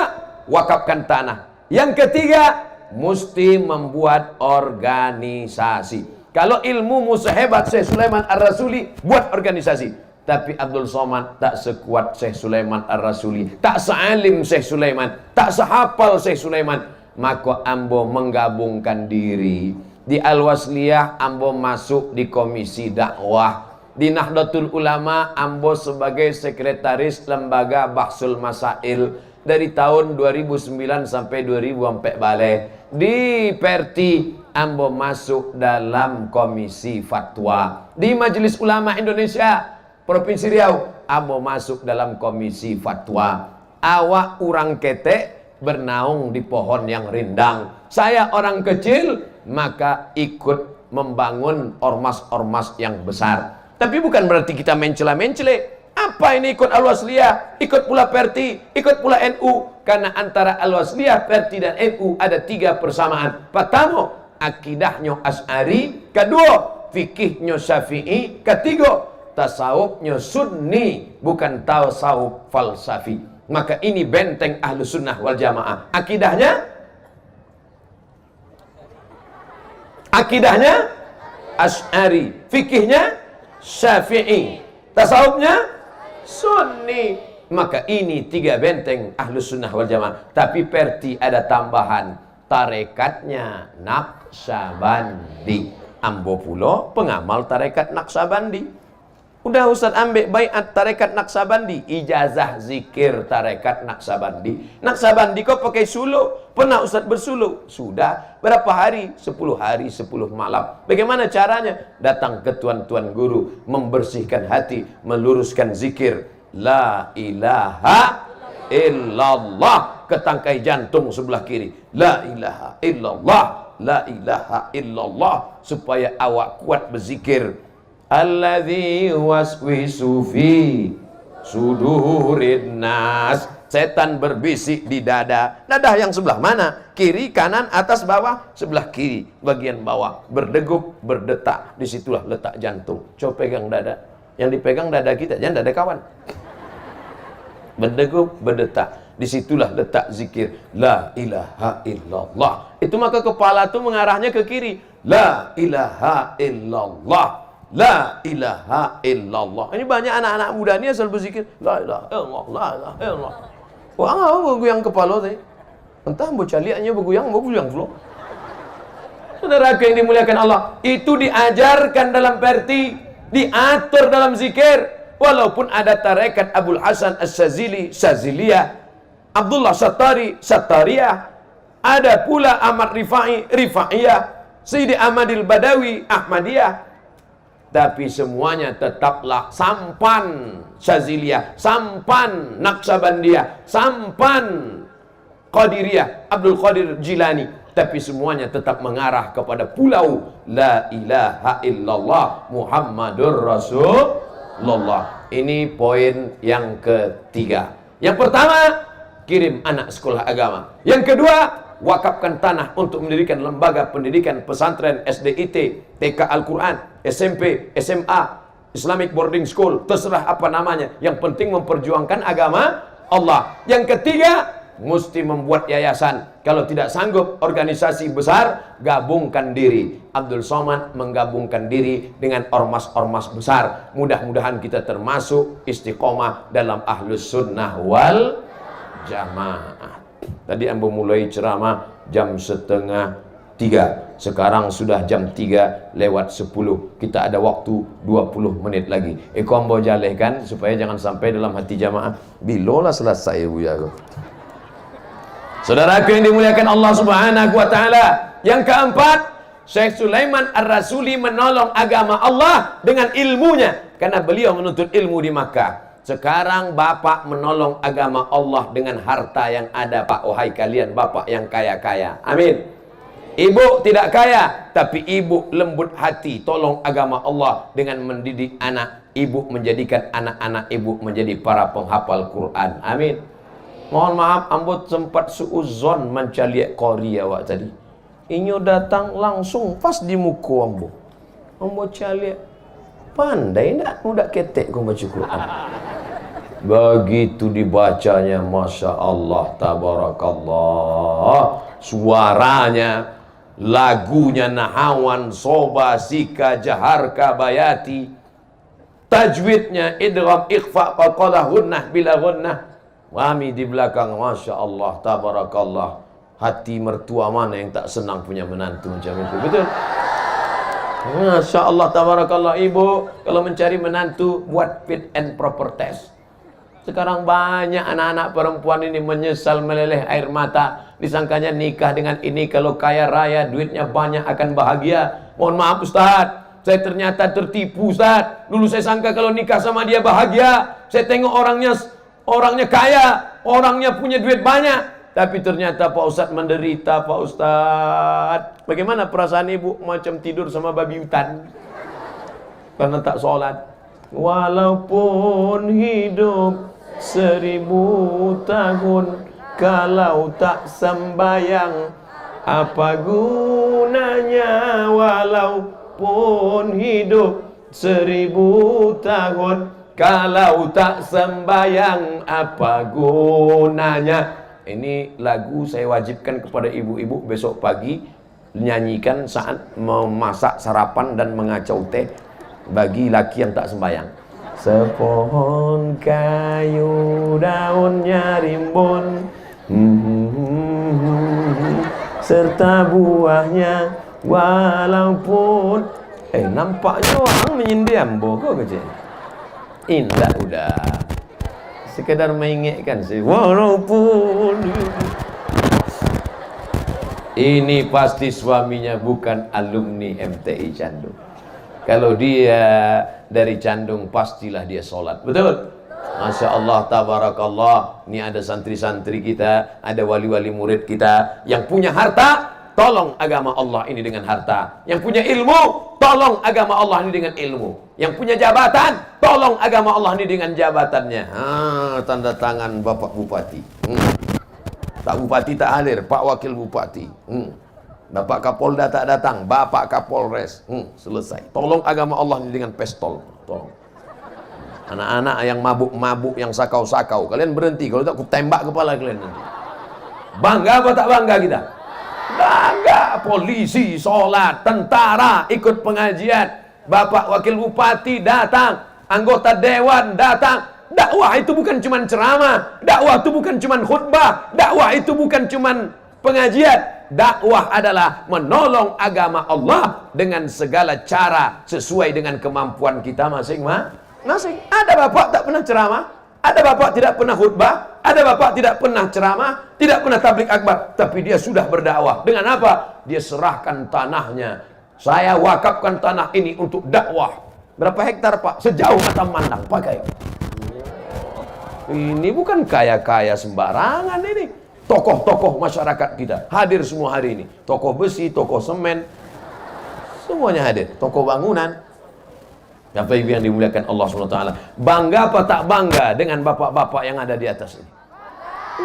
wakafkan tanah. Yang ketiga, mesti membuat organisasi. Kalau ilmumu sehebat Syekh Sulaiman Ar-Rasuli, buat organisasi. Tapi Abdul Somad tak sekuat Syekh Sulaiman Ar-Rasuli, tak sealim Syekh Sulaiman, tak sehafal Syekh Sulaiman. Maka ambo menggabungkan diri. Di Al-Wasliyah ambo masuk di komisi dakwah. Di Nahdlatul Ulama ambo sebagai sekretaris lembaga Bahsul Masail dari tahun 2009 sampai 2004 balik. Di Perti ambo masuk dalam komisi fatwa. Di Majelis Ulama Indonesia Provinsi Riau ambo masuk dalam komisi fatwa. Awak orang ketek bernaung di pohon yang rindang. Saya orang kecil maka ikut membangun ormas-ormas yang besar. Tapi bukan berarti kita mencela-mencele. Apa ini ikut Al-Wasliyah, ikut pula Perti, ikut pula NU? Karena antara Al-Wasliyah, Perti dan NU ada 3 persamaan. Pertama, akidahnya Asy'ari. Kedua, fikihnya Syafi'i. Ketiga, tasawufnya Sunni, bukan tasawuf falsafi. Maka ini benteng ahlu sunnah wal jamaah. Akidahnya Asy'ari, fikihnya Syafi'i, tasawufnya Sunni. Maka ini 3 benteng ahlu sunnah wal jamaah. Tapi Perti ada tambahan, tarekatnya Naqsabandi. Ambo pulo pengamal tarekat Naqsabandi. Udah Ustaz ambil baiat tarekat Naqsabandi, ijazah zikir tarekat Naqsabandi. Naqsabandi kok pakai suluk? Pernah Ustaz bersuluk? Sudah. Berapa hari? 10 hari 10 malam. Bagaimana caranya? Datang ke tuan-tuan guru, membersihkan hati, meluruskan zikir la ilaha illallah ke tangkai jantung sebelah kiri. La ilaha illallah, la ilaha illallah, supaya awak kuat berzikir. Alladzi waswisu fi sudurin nas. Setan berbisik di dada. Dada yang sebelah mana? Kiri, kanan, atas, bawah? Sebelah kiri, bagian bawah. Berdegup, berdetak. Disitulah letak jantung. Coba pegang dada. Yang dipegang dada kita, jangan dada kawan. Berdegup, berdetak. Disitulah letak zikir la ilaha illallah. Itu maka kepala itu mengarahnya ke kiri. La ilaha illallah, la ilaha illallah. Ini banyak anak-anak muda ini asal berzikir la ilaha illallah, la ilaha illallah. Wah, bergoyang kepala tadi. Entah bocaliaknya bergoyang pula. Saudara yang dimuliakan Allah, itu diajarkan dalam Perti, diatur dalam zikir. Walaupun ada tarekat Abul Hasan As-Sazili, Saziliyah, Abdullah Sattari, Sattariyah, ada pula Ahmad Rifai, Rifaiyah, Sayyidi Ahmadil Badawi, Ahmadiyah. Tapi semuanya tetaplah sampan Syaziliyah, sampan Naqsabandiyah, sampan Qadiriyah, Abdul Qadir Jilani. Tapi semuanya tetap mengarah kepada pulau la ilaha illallah Muhammadur Rasulullah. Ini poin yang ketiga. Yang pertama, kirim anak sekolah agama. Yang kedua, wakafkan tanah untuk mendirikan lembaga pendidikan pesantren, SDIT, TK Al-Quran, SMP, SMA, Islamic Boarding School, terserah apa namanya. Yang penting memperjuangkan agama Allah. Yang ketiga, mesti membuat yayasan. Kalau tidak sanggup organisasi besar, gabungkan diri. Abdul Somad menggabungkan diri dengan ormas-ormas besar. Mudah-mudahan kita termasuk istiqomah dalam ahlus sunnah wal jamaah. Tadi ambo mulai ceramah jam 2:30. Sekarang sudah jam 3:10. Kita ada waktu 20 menit lagi. Eko ambo jalehkan supaya jangan sampai dalam hati jamaah bilolah selesai bu ya. Saudaraku yang dimuliakan Allah Subhanahu wa taala. Yang keempat, Syekh Sulaiman Ar-Rasuli menolong agama Allah dengan ilmunya karena beliau menuntut ilmu di Makkah. Sekarang Bapak menolong agama Allah dengan harta yang ada, Pak. Wahai kalian Bapak yang kaya-kaya. Amin. Ibu tidak kaya, tapi ibu lembut hati, tolong agama Allah dengan mendidik anak. Ibu menjadikan anak-anak ibu menjadi para penghafal Quran. Amin. Mohon maaf, ambut sempat suuzon mencaliak qori awak tadi. Inyo datang langsung pas di muka ambo. Ambo caliak. Pandai nak budak ketek kau baca Quran. Begitu dibacanya, Masya Allah, tabarakallah. Suaranya, lagunya nahawan, soba, sika, jaharka, bayati. Tajwidnya, idgham, ikhfa, qaqalah, gunnah, bila gunnah. Kami di belakang, Masya Allah, tabarakallah. Hati mertua mana yang tak senang punya menantu macam itu, betul? Masya Allah, tabarakallah. Ibu kalau mencari menantu, buat fit and proper test. Sekarang banyak anak-anak perempuan ini menyesal meleleh air mata. Disangkanya nikah dengan ini kalau kaya raya, duitnya banyak, akan bahagia. Mohon maaf Ustaz, saya ternyata tertipu Ustaz. Dulu saya sangka kalau nikah sama dia bahagia. Saya tengok orangnya kaya, orangnya punya duit banyak. Tapi ternyata Pak Ustadz menderita, Pak Ustadz. Bagaimana perasaan ibu? Macam tidur sama babi hutan karena tak sholat. Walaupun hidup 1000 tahun, kalau tak sembayang, apa gunanya? Walaupun hidup 1000 tahun, kalau tak sembayang, apa gunanya? Ini lagu saya wajibkan kepada ibu-ibu besok pagi nyanyikan saat memasak sarapan dan mengacau teh bagi laki yang tak sembahyang. Sepohon kayu daunnya rimbun, serta buahnya walaupun nampaknya orang menyindir ambo kok kecil. Indah udah. Sekedar mengingatkan sih, walaupun ini pasti suaminya bukan alumni MTI Candung. Kalau dia dari Candung, pastilah dia sholat, betul? Masya Allah, tabarakallah. Ini ada santri-santri kita, ada wali-wali murid kita yang punya harta. Tolong agama Allah ini dengan harta. Yang punya ilmu, tolong agama Allah ini dengan ilmu. Yang punya jabatan, tolong agama Allah ini dengan jabatannya. Tanda tangan Bapak Bupati. Tak Bupati tak hadir, Pak Wakil Bupati. Bapak Kapolda tak datang, Bapak Kapolres. Selesai. Tolong agama Allah ini dengan pistol. Tolong. Anak-anak yang mabuk-mabuk, yang sakau-sakau, kalian berhenti. Kalau tak, aku tembak kepala kalian nanti. Bangga apa tak bangga kita? Bangga. Polisi sholat, tentara ikut pengajian, Bapak Wakil Bupati datang, anggota dewan datang. Dakwah itu bukan cuma ceramah, dakwah itu bukan cuma khutbah, dakwah itu bukan cuma pengajian. Dakwah adalah menolong agama Allah dengan segala cara sesuai dengan kemampuan kita masing-masing. Ada bapak tak pernah ceramah, ada bapak tidak pernah khutbah, ada bapak tidak pernah ceramah, tidak pernah tablik akbar, tapi dia sudah berdakwah. Dengan apa? Dia serahkan tanahnya. Saya wakafkan tanah ini untuk dakwah. Berapa hektar Pak? Sejauh mata mandang, pakai. Ini bukan kaya-kaya sembarangan ini. Tokoh-tokoh masyarakat kita hadir semua hari ini. Tokoh besi, tokoh semen, semuanya hadir. Tokoh bangunan. Bapak Ibu yang dimuliakan Allah SWT, bangga apa tak bangga dengan bapak-bapak yang ada di atas ini?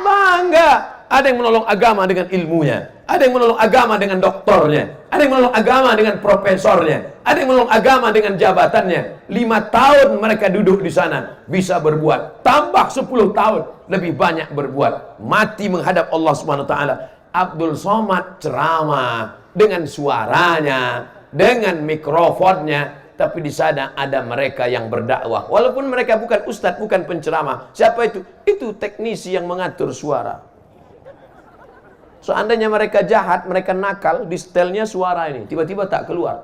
Bangga. Ada yang menolong agama dengan ilmunya, ada yang menolong agama dengan doktornya, ada yang menolong agama dengan profesornya, ada yang menolong agama dengan jabatannya. 5 tahun mereka duduk di sana, bisa berbuat. Tambah 10 tahun, lebih banyak berbuat. Mati menghadap Allah SWT. Abdul Somad ceramah dengan suaranya, dengan mikrofonnya. Tapi di sana ada mereka yang berdakwah. Walaupun mereka bukan ustadz, bukan penceramah. Siapa itu? Itu teknisi yang mengatur suara. Seandainya mereka jahat, mereka nakal, di setelnya suara ini tiba-tiba tak keluar.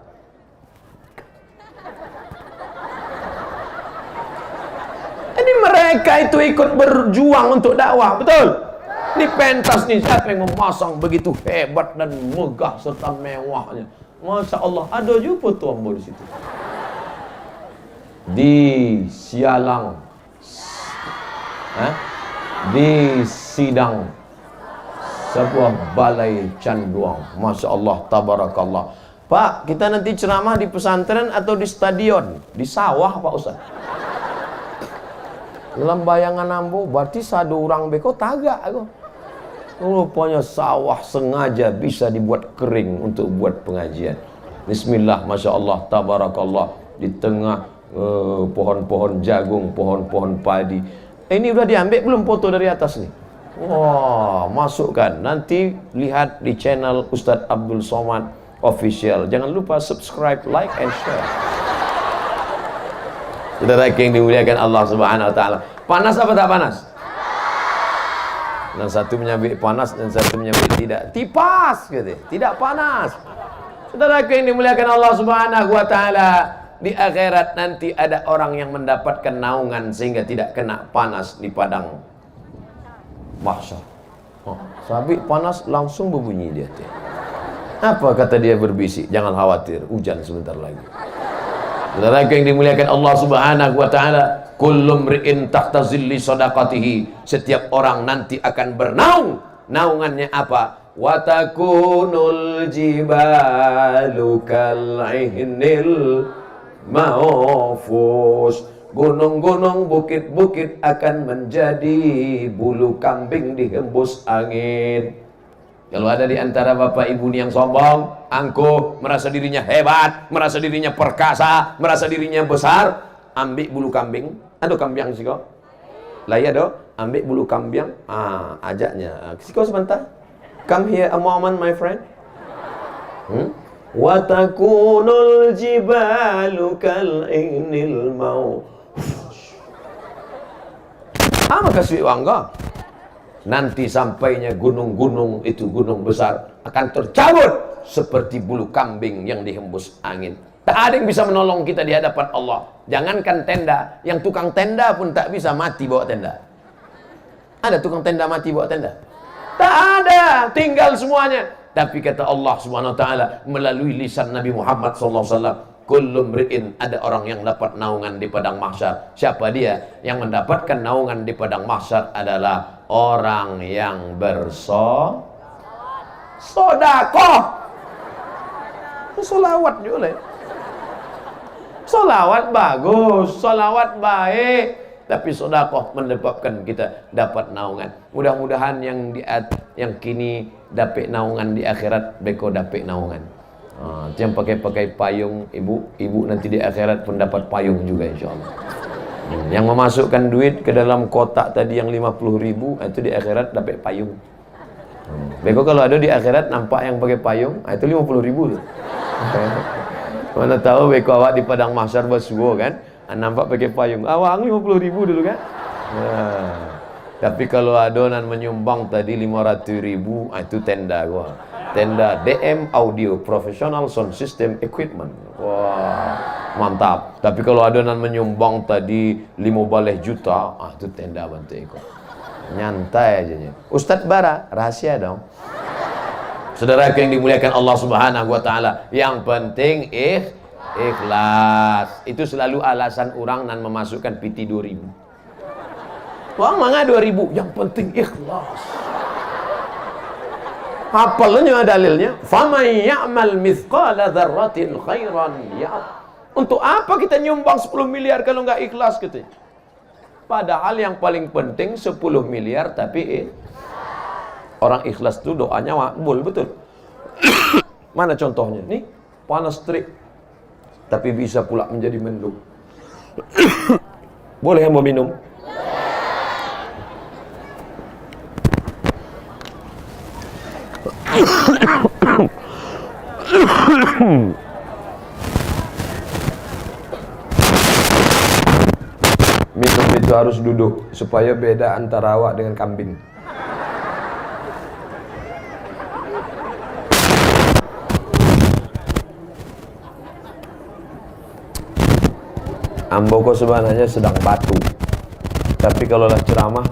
Ini mereka itu ikut berjuang untuk dakwah, betul? Ini pentas nih, siapa yang memasang begitu hebat dan megah serta mewahnya? Masya Allah, ada juga tuh ambo di situ. Di Sialang, di Sidang, sebuah balai canduang. Masya Allah, tabarakallah. Pak, kita nanti ceramah di pesantren atau di stadion? Di sawah Pak Ustaz. Dalam bayangan ambo, berarti satu orang beko tagak aku. Rupanya sawah sengaja bisa dibuat kering untuk buat pengajian. Bismillah, Masya Allah, tabarakallah. Di tengah pohon-pohon jagung, pohon-pohon padi. Ini udah diambil belum foto dari atas nih? Wah, masukkan. Nanti lihat di channel Ustadz Abdul Somad Official. Jangan lupa subscribe, like, and share. Saudara yang dimuliakan Allah Subhanahu Wa Taala. Panas apa tak panas? Dan satu menyabik panas dan satu menyabik tidak. Tipas, gitu. Tidak panas. Saudara yang dimuliakan Allah Subhanahu Wa Taala. Di akhirat nanti ada orang yang mendapatkan naungan sehingga tidak kena panas di padang mahsyar. Sabik panas langsung berbunyi dia. Apa kata dia berbisik? Jangan khawatir, hujan sebentar lagi. Saudara yang dimuliakan Allah Subhanahu Wa Taala, kullu mri'in tahta zilli sadaqatihi. Setiap orang nanti akan bernaung. Naungannya apa? Wa takunul jibalu kal'ihnil mahfuz. Gunung-gunung, bukit-bukit akan menjadi bulu kambing dihembus angin. Kalau ada di antara bapak ibu ini yang sombong, angkuh, merasa dirinya hebat, merasa dirinya perkasa, merasa dirinya besar, ambil bulu kambing. Aduh kambing sih kau. Lah ya do, ambil bulu kambing. Ajaknya. Siko sebentar. Come here a moment my friend. Wa takunul jibalu kal'inil mau. Maka suwi wangga. Nanti sampainya gunung-gunung itu, gunung besar, akan tercabut seperti bulu kambing yang dihembus angin. Tak ada yang bisa menolong kita di hadapan Allah. Jangankan tenda, yang tukang tenda pun tak bisa mati bawa tenda. Ada tukang tenda mati bawa tenda? Tak ada, tinggal semuanya. Tapi kata Allah Subhanahu Wa Taala melalui lisan Nabi Muhammad SAW, kullu mri'in, ada orang yang dapat naungan di padang mahsyar. Siapa dia? Yang mendapatkan naungan di padang mahsyar adalah orang yang bersodakoh. Solawat juga. Solawat bagus, solawat baik, tapi sodakoh menyebabkan kita dapat naungan. Mudah-mudahan yang kini dapat naungan di akhirat, beko dapat naungan. Yang pakai payung, ibu nanti di akhirat pun dapat payung juga insyaallah. Yang memasukkan duit ke dalam kotak tadi yang 50.000, itu di akhirat dapat payung. Beko kalau ada di akhirat nampak yang pakai payung, itu 50.000 tuh. Mana tahu beko awak di padang mahsyar bersuo kan, nampak pakai payung. Awak 50.000 dulu kan. Tapi kalau adonan menyumbang tadi 500.000, itu tenda gua. Tenda DM Audio Professional Sound System Equipment. Wah, mantap. Tapi kalau adonan menyumbang tadi 15 juta, itu tenda bantu ikut. Nyantai aja. Ustadz Bara, rahasia dong. Saudara yang dimuliakan Allah Subhanahu Wa Taala, yang penting ikhlas. Itu selalu alasan orang nan memasukkan PT 2000. Wang mana 2000? Yang penting ikhlas. Hafalnya dalilnya, faman ya'mal mithqala dzarratin khairan ya. Untuk apa kita nyumbang 10 miliar kalau enggak ikhlas gitu. Padahal yang paling penting 10 miliar tapi orang ikhlas itu doanya makbul, betul. Mana contohnya? Nih, panas terik tapi bisa pula menjadi mendung. Boleh mau minum? Minum itu harus duduk supaya beda antara awak dengan kambing. Amboko sebenarnya sedang batu, tapi kalau lah ceramah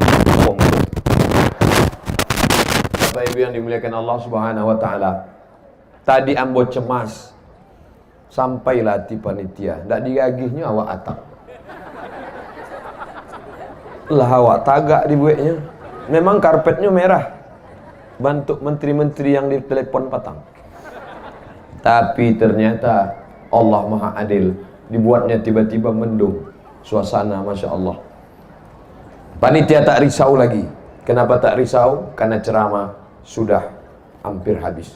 sombong. Bapak Ibu yang dimuliakan Allah Subhanahu Wa Taala, tadi ambo cemas sampailah ti panitia, ndak digagihnya awak atap. Lah awak tagak dibuatnya. Memang karpetnya merah. bantu menteri-menteri yang ditelepon patang. Tapi ternyata Allah Maha Adil, dibuatnya tiba-tiba mendung suasana, Masya Allah. Panitia tak risau lagi. Kenapa tak risau? Karena ceramah sudah hampir habis.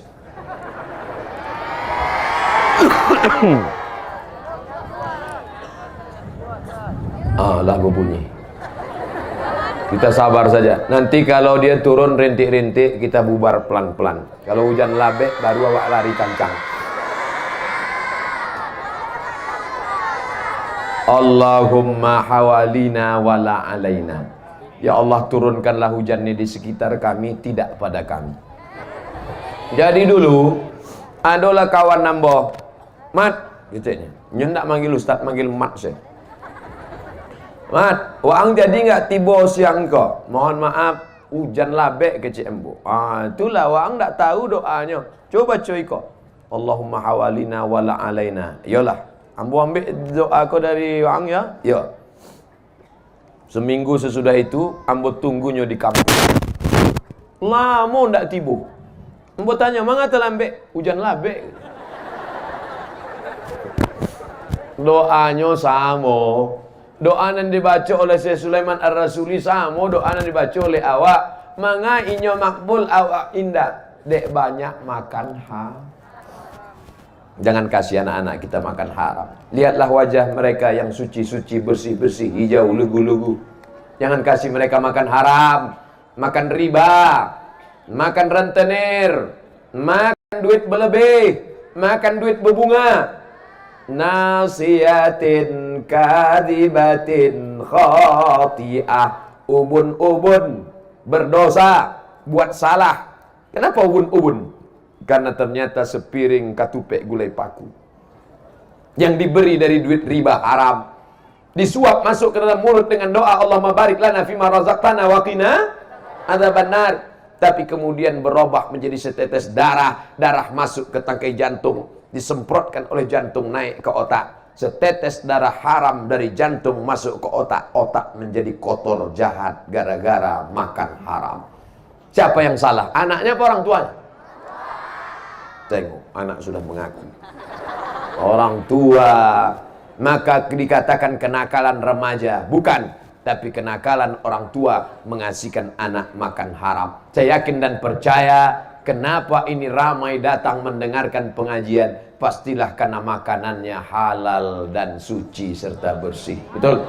Lagu bunyi. Kita sabar saja. Nanti kalau dia turun rintik-rintik, kita bubar pelan-pelan. Kalau hujan labek, baru awak lari kancang. Allahumma hawalina wala alaina. Ya Allah, turunkanlah hujan ini di sekitar kami, tidak pada kami. Jadi dulu adalah kawan namboh Mat, gitu. Nyendak manggil ustaz, manggil mat saya. Mat, waang jadi nggak tiba siang kok? Mohon maaf, hujan labek ke Ciembu. Itulah waang nggak tahu doanya. Coba cuy kok. Allahumma hawalina wala alaina. Yolah, ambo ambil doa kau dari waang ya. Yo. Seminggu sesudah itu, ambo tunggunya di kampung. Lama ndak tiba. Ambo tanya, "Manga terlambat?" Hujan labek. Doanya sama. Doa yang dibaca oleh Syekh Sulaiman Ar-Rasuli sama doa yang dibaca oleh awak. Manga inyo makbul awak indah. Dek banyak makan haram. Jangan kasih anak-anak kita makan haram. Lihatlah wajah mereka yang suci-suci, bersih-bersih, hijau, lugu-lugu. Jangan kasih mereka makan haram, makan riba, makan rentenir, makan duit berlebih, makan duit berbunga. Nasiyatin kadibatin khati'ah. Ubun-ubun berdosa, buat salah. Kenapa ubun-ubun? Karena ternyata sepiring katupek gulai paku yang diberi dari duit riba haram, disuap masuk ke dalam mulut dengan doa Allahumma barik lana fima razaqtana wa qina adzabannar. Tapi kemudian berubah menjadi setetes darah. Darah masuk ke tangkai jantung, disemprotkan oleh jantung naik ke otak. Setetes darah haram dari jantung masuk ke otak. Otak menjadi kotor jahat gara-gara makan haram. Siapa yang salah? Anaknya apa orang tuanya? Tengok, anak sudah mengaku. Orang tua. Maka dikatakan kenakalan remaja. Bukan, tapi kenakalan orang tua mengasihkan anak makan haram. Saya yakin dan percaya, kenapa ini ramai datang mendengarkan pengajian? Pastilah karena makanannya halal dan suci serta bersih. Betul?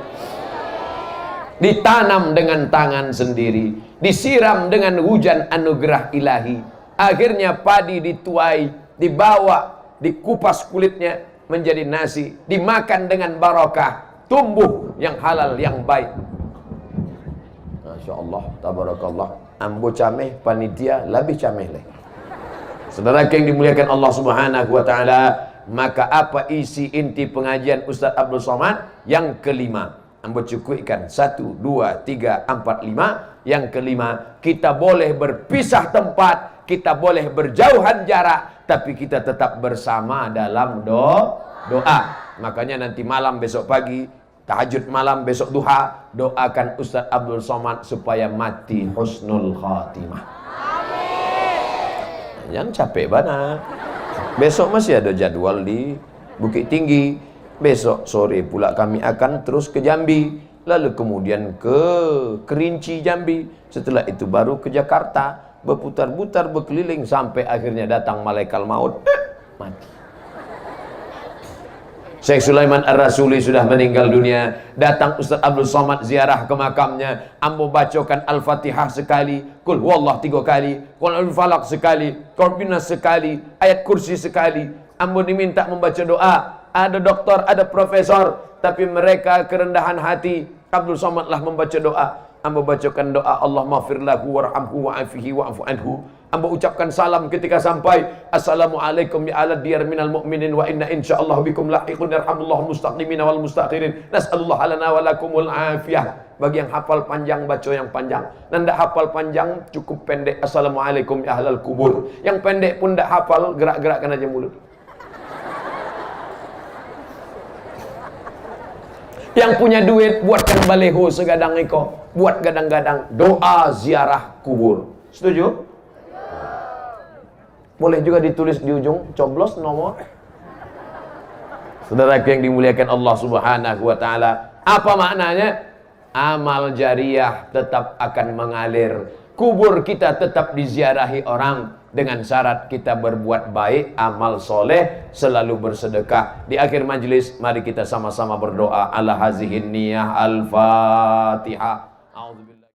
Ditanam dengan tangan sendiri, disiram dengan hujan anugerah ilahi. Akhirnya padi dituai, dibawa, dikupas kulitnya menjadi nasi, dimakan dengan barokah, tumbuh yang halal, yang baik. Masya Allah, tabarakallah. Ambo cameh, panitia lebih cameh lagi. Saudara yang dimuliakan Allah Subhanahu wa taala, maka apa isi inti pengajian Ustaz Abdul Somad? Yang kelima, ambo cukupkan 1, 2, 3, 4, 5. Yang kelima, kita boleh berpisah tempat, kita boleh berjauhan jarak, tapi kita tetap bersama dalam doa. Makanya nanti malam, besok pagi, tahajud malam, besok duha, doakan Ustaz Abdul Somad supaya mati husnul khatimah. Amin. Jangan capek banget. Besok masih ada jadwal di Bukit Tinggi. Besok sore pula kami akan terus ke Jambi, lalu kemudian ke Kerinci Jambi, setelah itu baru ke Jakarta, berputar-putar berkeliling sampai akhirnya datang malaikat maut, mati. Syekh Sulaiman Ar-Rasuli sudah meninggal dunia. Datang Ustaz Abdul Somad ziarah ke makamnya. Ambo bacakan Al-Fatihah sekali, Qul huwallah 3 kali, Qul al-Falaq sekali, Qul binas sekali, ayat kursi sekali. Ambo diminta membaca doa. Ada doktor, ada profesor, tapi mereka kerendahan hati. Abdul Somad lah membaca doa. Ambo bacakan doa Allah maghfir lahu warhamhu wa'afihi wa'fu anhu. Ambo ucapkan salam ketika sampai. Assalamualaikum ya ala diyar minal mu'minin wa inna insyaallah bikum lahiqun yarhamullahu mustaqimin wal mustakhirin. Nas'alullah lana wa lakumul afiyah. Bagi yang hafal panjang, baca yang panjang. Dan tidak hafal panjang, cukup pendek. Assalamualaikum ya ahlal kubur. Yang pendek pun tidak hafal, gerak-gerakkan aja mulut. Yang punya duit, buatkan baleho segadang eko, buat gadang-gadang doa ziarah kubur. Setuju? Boleh juga ditulis di ujung, coblos nomor. Saudaraku yang dimuliakan Allah Subhanahu wa taala, apa maknanya? Amal jariah tetap akan mengalir. Kubur kita tetap diziarahi orang dengan syarat kita berbuat baik, amal soleh, selalu bersedekah. Di akhir majlis, mari kita sama-sama berdoa. Ala hazihin niyah al-Fatihah. A'udzubillah.